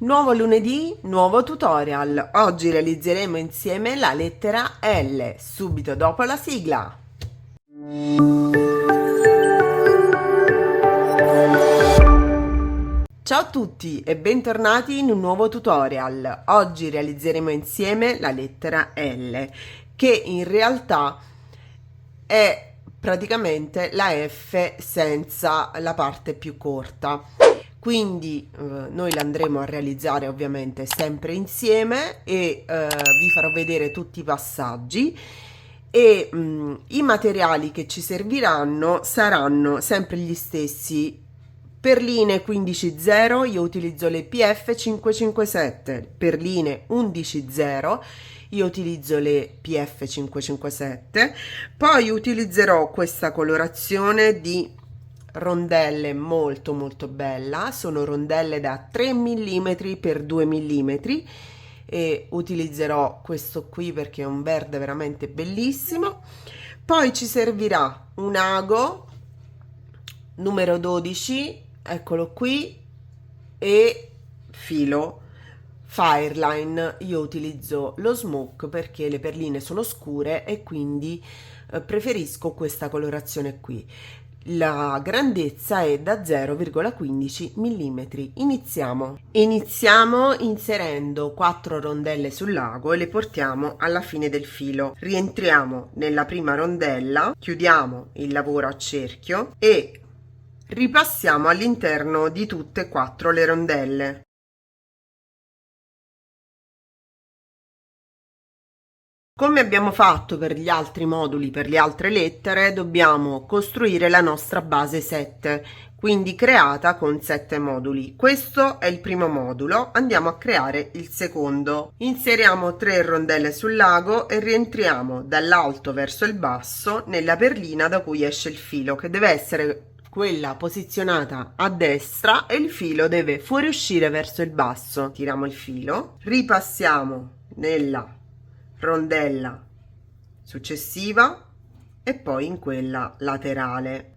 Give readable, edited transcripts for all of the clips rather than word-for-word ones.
Nuovo lunedì, nuovo tutorial. Oggi realizzeremo insieme la lettera L, subito dopo la sigla. Ciao a tutti e bentornati in un nuovo tutorial. Oggi realizzeremo insieme la lettera L, che in realtà è praticamente la F senza la parte più corta. Quindi noi l'andremo a realizzare ovviamente sempre insieme e vi farò vedere tutti i passaggi e i materiali che ci serviranno saranno sempre gli stessi. Perline 15.0 io utilizzo le PF 557, perline 11.0 io utilizzo le PF 557, poi utilizzerò questa colorazione di rondelle molto bella, sono rondelle da 3 mm per 2 mm e utilizzerò questo qui perché è un verde veramente bellissimo. Poi ci servirà un ago numero 12, eccolo qui, e filo Fireline. Io utilizzo lo smoke perché le perline sono scure e quindi preferisco questa colorazione qui. La grandezza è da 0,15 mm. Iniziamo inserendo 4 rondelle sull'ago e le portiamo alla fine del filo. Rientriamo nella prima rondella, chiudiamo il lavoro a cerchio e ripassiamo all'interno di tutte e 4 le rondelle. Come abbiamo fatto per gli altri moduli, per le altre lettere, dobbiamo costruire la nostra base 7, quindi creata con 7 moduli. Questo è il primo modulo, andiamo a creare il secondo. Inseriamo 3 rondelle sull'ago e rientriamo dall'alto verso il basso nella perlina da cui esce il filo, che deve essere quella posizionata a destra, e il filo deve fuoriuscire verso il basso. Tiriamo il filo, ripassiamo nella rondella successiva e poi in quella laterale.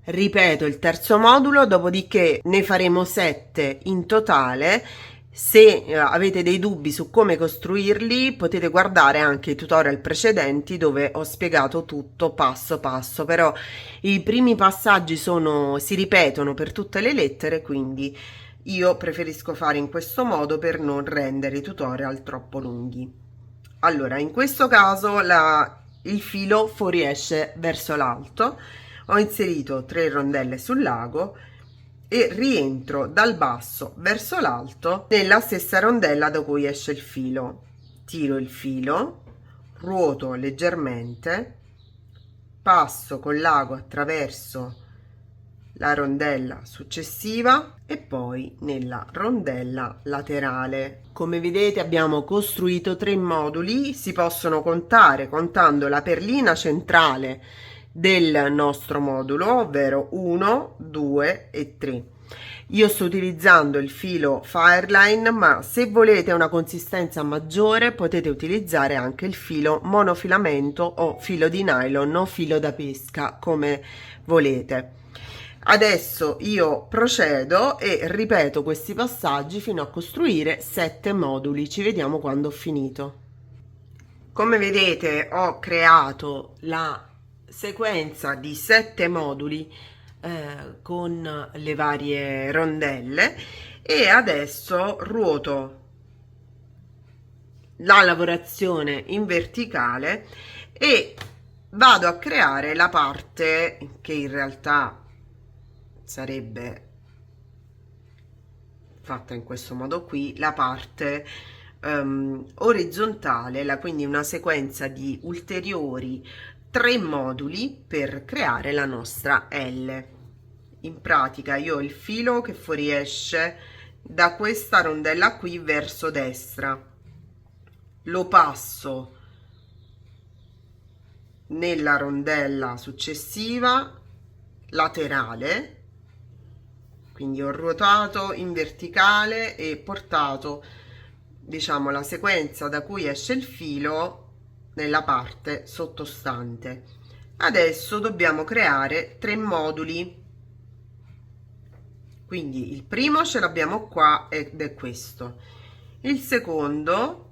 Ripeto il terzo modulo, dopodiché ne faremo 7 in totale. Se avete dei dubbi su come costruirli, potete guardare anche i tutorial precedenti dove ho spiegato tutto passo passo, però i primi passaggi si ripetono per tutte le lettere, quindi io preferisco fare in questo modo per non rendere i tutorial troppo lunghi. Allora, in questo caso il filo fuoriesce verso l'alto. Ho inserito 3 rondelle sull'ago e rientro dal basso verso l'alto nella stessa rondella da cui esce il filo. Tiro il filo, ruoto leggermente, passo con l'ago attraverso la rondella successiva e poi nella rondella laterale. Come vedete abbiamo costruito 3 moduli, si possono contare contando la perlina centrale del nostro modulo, ovvero 1, 2 e 3. Io sto utilizzando il filo Fireline, ma se volete una consistenza maggiore potete utilizzare anche il filo monofilamento o filo di nylon o filo da pesca, come volete. Adesso io procedo e ripeto questi passaggi fino a costruire 7 moduli. Ci vediamo quando ho finito. Come vedete ho creato la sequenza di 7 moduli con le varie rondelle e adesso ruoto la lavorazione in verticale e vado a creare la parte che in realtà sarebbe fatta in questo modo qui, la parte orizzontale, quindi una sequenza di ulteriori 3 moduli per creare la nostra L. In pratica io ho il filo che fuoriesce da questa rondella qui verso destra, lo passo nella rondella successiva laterale, quindi ho ruotato in verticale e portato, diciamo, la sequenza da cui esce il filo nella parte sottostante. Adesso dobbiamo creare 3 moduli, Quindi il primo ce l'abbiamo qua ed è questo. Il secondo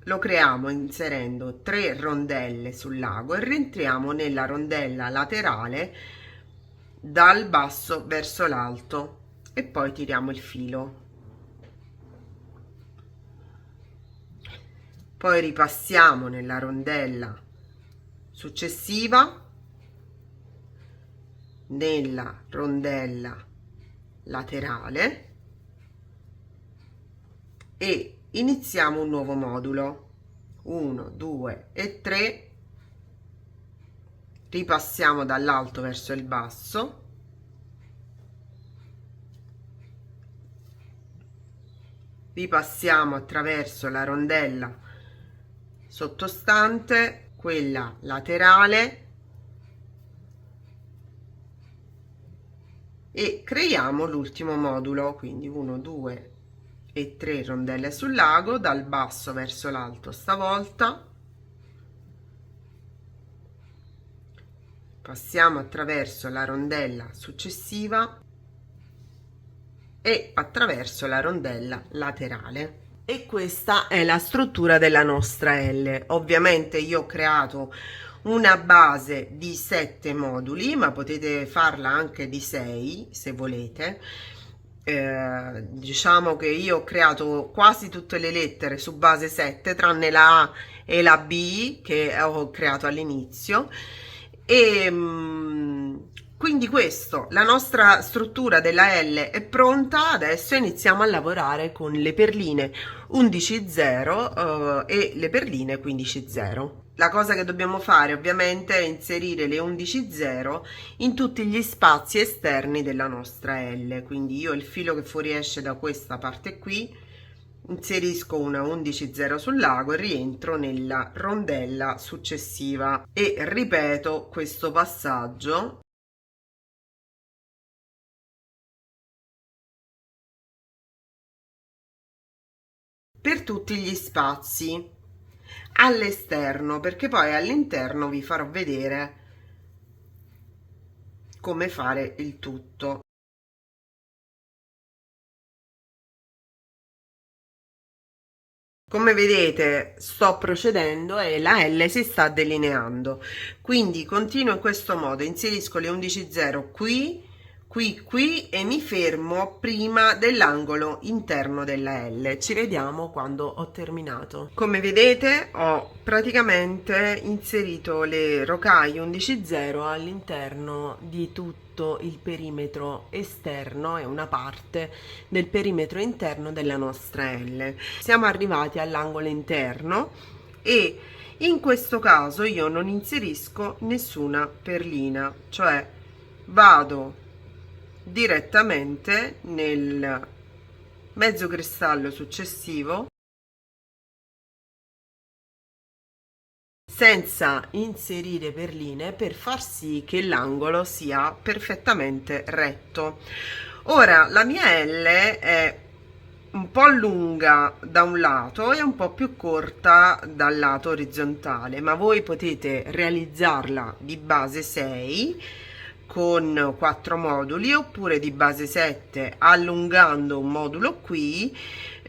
lo creiamo inserendo 3 rondelle sul lago e rientriamo nella rondella laterale dal basso verso l'alto e poi tiriamo il filo. Poi ripassiamo nella rondella successiva, nella rondella laterale e iniziamo un nuovo modulo. 1, 2 e 3, ripassiamo dall'alto verso il basso, ripassiamo attraverso la rondella sottostante, quella laterale e creiamo l'ultimo modulo, quindi 1, 2 e 3 rondelle sul lago dal basso verso l'alto stavolta, passiamo attraverso la rondella successiva e attraverso la rondella laterale. E questa è la struttura della nostra L. Ovviamente io ho creato una base di 7 moduli, ma potete farla anche di 6 se volete. Diciamo che io ho creato quasi tutte le lettere su base 7 tranne la A e la B che ho creato all'inizio e quindi questo, la nostra struttura della L è pronta. Adesso iniziamo a lavorare con le perline 11,0 e le perline 15,0. La cosa che dobbiamo fare ovviamente è inserire le 11,0 in tutti gli spazi esterni della nostra L. Quindi io il filo che fuoriesce da questa parte qui inserisco una 11,0 sul lago e rientro nella rondella successiva e ripeto questo passaggio per tutti gli spazi all'esterno, perché poi all'interno vi farò vedere come fare il tutto. Come vedete sto procedendo e la L si sta delineando, quindi continuo in questo modo, inserisco le 11,0 qui, qui e mi fermo prima dell'angolo interno della L. Ci vediamo quando ho terminato. Come vedete ho praticamente inserito le rocaille 11,0 all'interno di tutto il perimetro esterno e una parte del perimetro interno della nostra L. Siamo arrivati all'angolo interno e in questo caso io non inserisco nessuna perlina, cioè vado direttamente nel mezzo cristallo successivo senza inserire perline per far sì che l'angolo sia perfettamente retto. Ora la mia L è un po' lunga da un lato e un po' più corta dal lato orizzontale, ma voi potete realizzarla di base 6 con 4 moduli oppure di base 7 allungando un modulo qui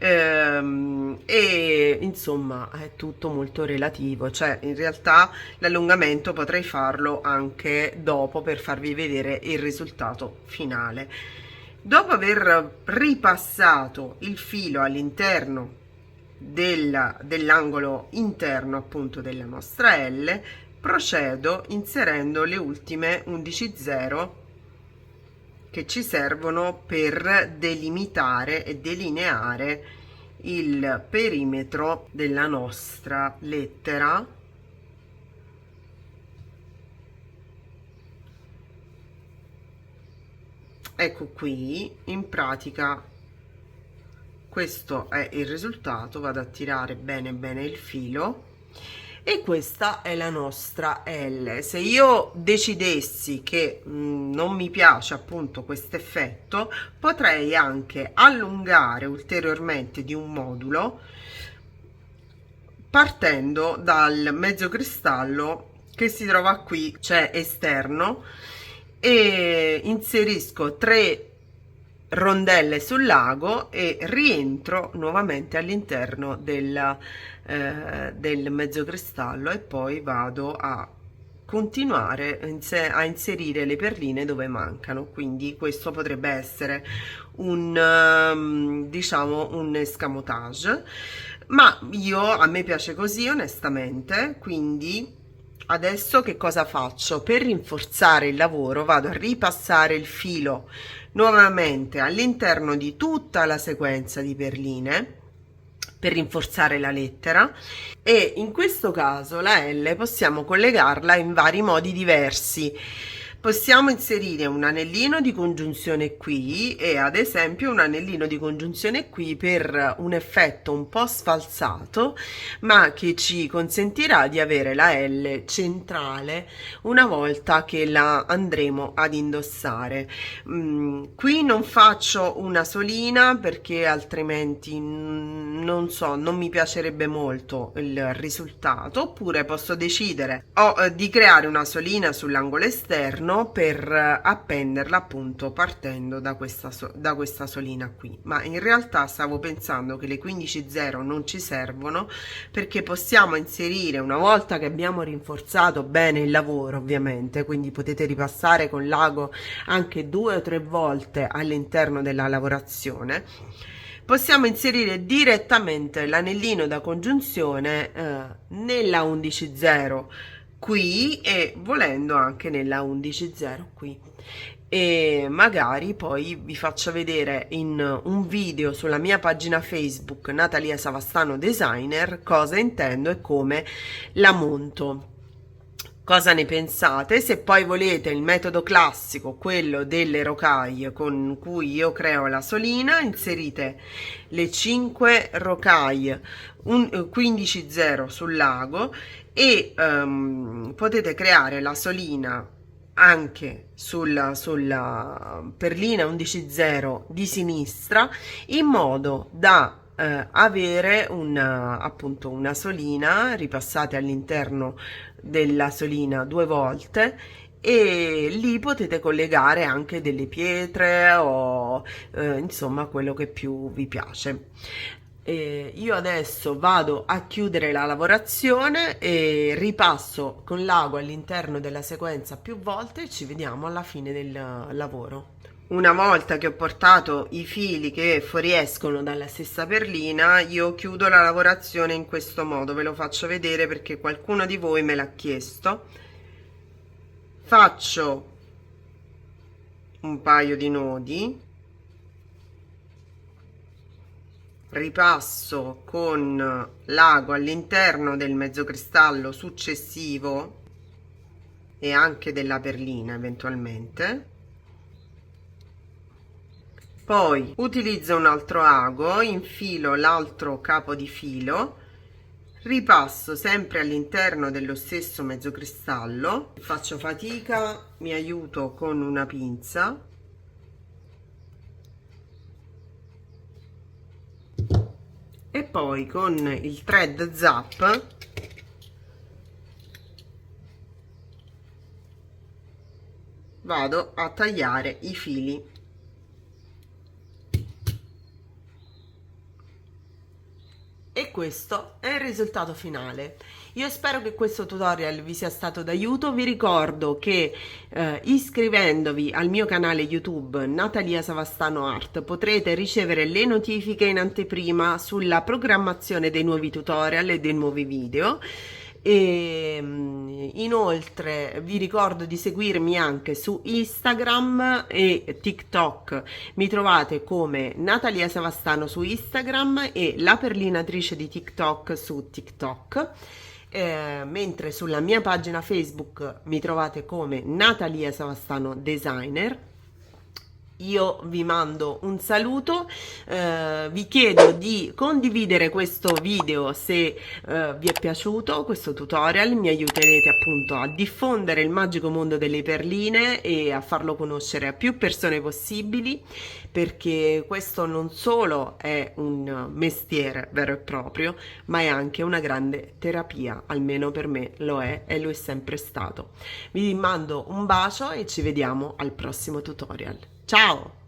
e insomma è tutto molto relativo, cioè in realtà l'allungamento potrei farlo anche dopo per farvi vedere il risultato finale. Dopo aver ripassato il filo all'interno dell'angolo interno appunto della nostra L, procedo inserendo le ultime 11,0 che ci servono per delimitare e delineare il perimetro della nostra lettera. Ecco qui, in pratica questo è il risultato. Vado a tirare bene bene il filo e questa è la nostra L. Se io decidessi che non mi piace appunto questo effetto, potrei anche allungare ulteriormente di un modulo partendo dal mezzo cristallo che si trova qui, cioè esterno, e inserisco 3 rondelle sul lago e rientro nuovamente all'interno del mezzocristallo e poi vado a continuare a inserire le perline dove mancano. Quindi questo potrebbe essere un diciamo un escamotage, ma a me piace così onestamente. Quindi adesso che cosa faccio? Per rinforzare il lavoro vado a ripassare il filo nuovamente all'interno di tutta la sequenza di perline per rinforzare la lettera, e in questo caso la L possiamo collegarla in vari modi diversi. Possiamo inserire un anellino di congiunzione qui e ad esempio un anellino di congiunzione qui per un effetto un po' sfalsato, ma che ci consentirà di avere la L centrale una volta che la andremo ad indossare. Qui non faccio una solina perché altrimenti non so, non mi piacerebbe molto il risultato, oppure posso decidere di creare una solina sull'angolo esterno per appenderla appunto partendo da questa solina qui. Ma in realtà stavo pensando che le 15-0 non ci servono, perché possiamo inserire, una volta che abbiamo rinforzato bene il lavoro ovviamente, quindi potete ripassare con l'ago anche 2 o 3 volte all'interno della lavorazione, possiamo inserire direttamente l'anellino da congiunzione nella 11-0 qui e volendo anche nella 11-0 qui, e magari poi vi faccio vedere in un video sulla mia pagina Facebook Natalia Savastano Designer cosa intendo e come la monto. Cosa ne pensate? Se poi volete il metodo classico, quello delle rocaille con cui io creo la solina, inserite le 5 rocaille 15-0 sul lago e potete creare la solina anche sulla perlina 11-0 di sinistra, in modo da avere appunto una solina, ripassate all'interno della solina 2 volte, e lì potete collegare anche delle pietre o insomma quello che più vi piace. Io adesso vado a chiudere la lavorazione e ripasso con l'ago all'interno della sequenza più volte e ci vediamo alla fine del lavoro. Una volta che ho portato i fili che fuoriescono dalla stessa perlina, io chiudo la lavorazione in questo modo. Ve lo faccio vedere perché qualcuno di voi me l'ha chiesto. Faccio un paio di nodi, ripasso con l'ago all'interno del mezzocristallo successivo e anche della perlina eventualmente, poi utilizzo un altro ago, infilo l'altro capo di filo, ripasso sempre all'interno dello stesso mezzocristallo, faccio fatica, mi aiuto con una pinza e poi con il thread zap vado a tagliare i fili. E questo è il risultato finale. Io spero che questo tutorial vi sia stato d'aiuto. Vi ricordo che iscrivendovi al mio canale YouTube Natalia Savastano Art potrete ricevere le notifiche in anteprima sulla programmazione dei nuovi tutorial e dei nuovi video. E inoltre vi ricordo di seguirmi anche su Instagram e TikTok. Mi trovate come Natalia Savastano su Instagram e la perlinatrice di TikTok su TikTok, mentre sulla mia pagina Facebook mi trovate come Natalia Savastano Designer. Io vi mando un saluto, vi chiedo di condividere questo video se vi è piaciuto questo tutorial, mi aiuterete appunto a diffondere il magico mondo delle perline e a farlo conoscere a più persone possibili, perché questo non solo è un mestiere vero e proprio, ma è anche una grande terapia, almeno per me lo è e lo è sempre stato. Vi mando un bacio e ci vediamo al prossimo tutorial. Ciao!